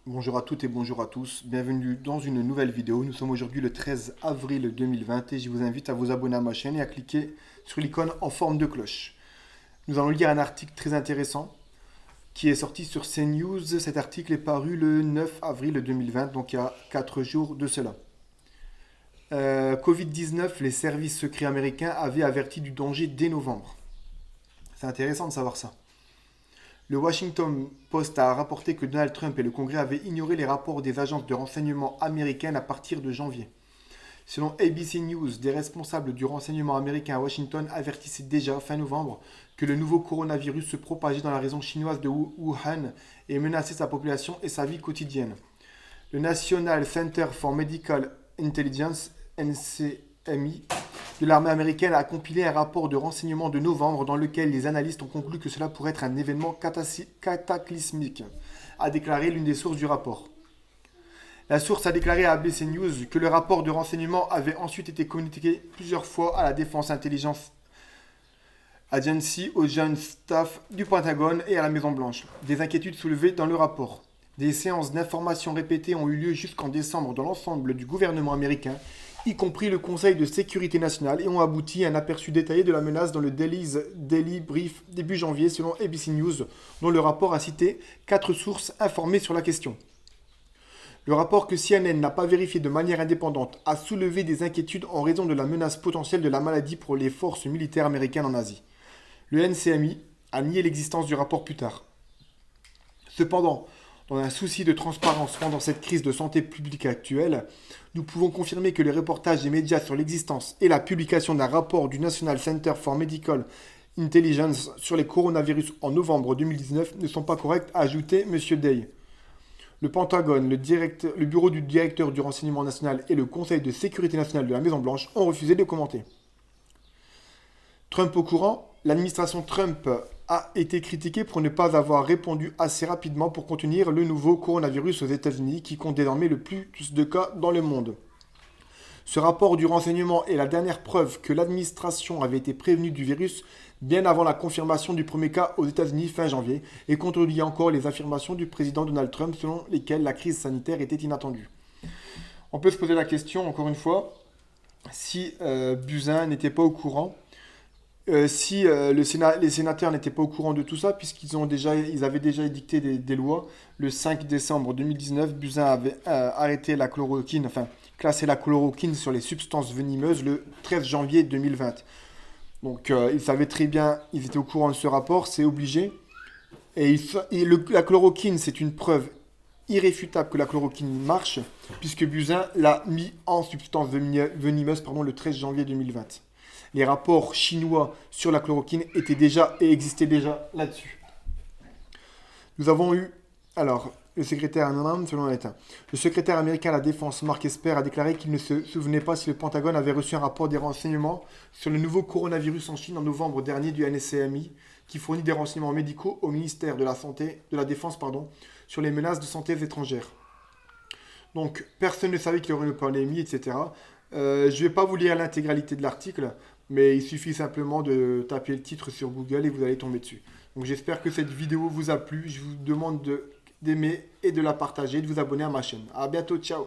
Bonjour à toutes et bonjour à tous, bienvenue dans une nouvelle vidéo. Nous sommes aujourd'hui le 13 avril 2020 et je vous invite à vous abonner à ma chaîne et à cliquer sur l'icône en forme de cloche. Nous allons lire un article très intéressant qui est sorti sur CNews. Cet article est paru le 9 avril 2020, donc il y a 4 jours de cela. Covid-19, les services secrets américains avaient averti du danger dès novembre. C'est intéressant de savoir ça. Le Washington Post a rapporté que Donald Trump et le Congrès avaient ignoré les rapports des agences de renseignement américaines à partir de janvier. Selon ABC News, des responsables du renseignement américain à Washington avertissaient déjà fin novembre que le nouveau coronavirus se propageait dans la région chinoise de Wuhan et menaçait sa population et sa vie quotidienne. Le National Center for Medical Intelligence, NCMI, de l'armée américaine a compilé un rapport de renseignement de novembre dans lequel les analystes ont conclu que cela pourrait être un événement cataclysmique, a déclaré l'une des sources du rapport. La source a déclaré à ABC News que le rapport de renseignement avait ensuite été communiqué plusieurs fois à la Defense Intelligence Agency, au Joint Staff du Pentagone et à la Maison-Blanche. Des inquiétudes soulevées dans le rapport. Des séances d'information répétées ont eu lieu jusqu'en décembre dans l'ensemble du gouvernement américain, y compris le Conseil de sécurité nationale, et ont abouti à un aperçu détaillé de la menace dans le Daily Brief début janvier, selon ABC News, dont le rapport a cité 4 sources informées sur la question. Le rapport que CNN n'a pas vérifié de manière indépendante a soulevé des inquiétudes en raison de la menace potentielle de la maladie pour les forces militaires américaines en Asie. Le NCMI a nié l'existence du rapport plus tard. Cependant, dans un souci de transparence pendant cette crise de santé publique actuelle, nous pouvons confirmer que les reportages des médias sur l'existence et la publication d'un rapport du National Center for Medical Intelligence sur les coronavirus en novembre 2019 ne sont pas corrects, a ajouté M. Day. Le Pentagone, le bureau du directeur du renseignement national et le Conseil de sécurité nationale de la Maison-Blanche ont refusé de commenter. Trump au courant, l'administration Trump a été critiquée pour ne pas avoir répondu assez rapidement pour contenir le nouveau coronavirus aux États-Unis qui compte désormais le plus de cas dans le monde. Ce rapport du renseignement est la dernière preuve que l'administration avait été prévenue du virus bien avant la confirmation du premier cas aux États-Unis fin janvier et contredit encore les affirmations du président Donald Trump selon lesquelles la crise sanitaire était inattendue. On peut se poser la question, encore une fois, si Buzyn n'était pas au courant, si les sénateurs n'étaient pas au courant de tout ça, ils avaient déjà édicté des lois. Le 5 décembre 2019, Buzyn avait arrêté la chloroquine, enfin classé la chloroquine sur les substances venimeuses le 13 janvier 2020. Donc ils savaient très bien, ils étaient au courant de ce rapport, c'est obligé. La chloroquine, c'est une preuve irréfutable que la chloroquine marche, puisque Buzyn l'a mis en substance venimeuse le 13 janvier 2020. Les rapports chinois sur la chloroquine étaient déjà et existaient déjà là-dessus. Nous avons eu, alors, le secrétaire américain à la Défense, Mark Esper, a déclaré qu'il ne se souvenait pas si le Pentagone avait reçu un rapport des renseignements sur le nouveau coronavirus en Chine en novembre dernier du NCMI, qui fournit des renseignements médicaux au ministère de la Défense, sur les menaces de santé étrangères. Donc, personne ne savait qu'il y aurait une pandémie, etc. Je ne vais pas vous lire l'intégralité de l'article, mais il suffit simplement de taper le titre sur Google et vous allez tomber dessus. Donc j'espère que cette vidéo vous a plu. Je vous demande d'aimer et de la partager, de vous abonner à ma chaîne. À bientôt, ciao!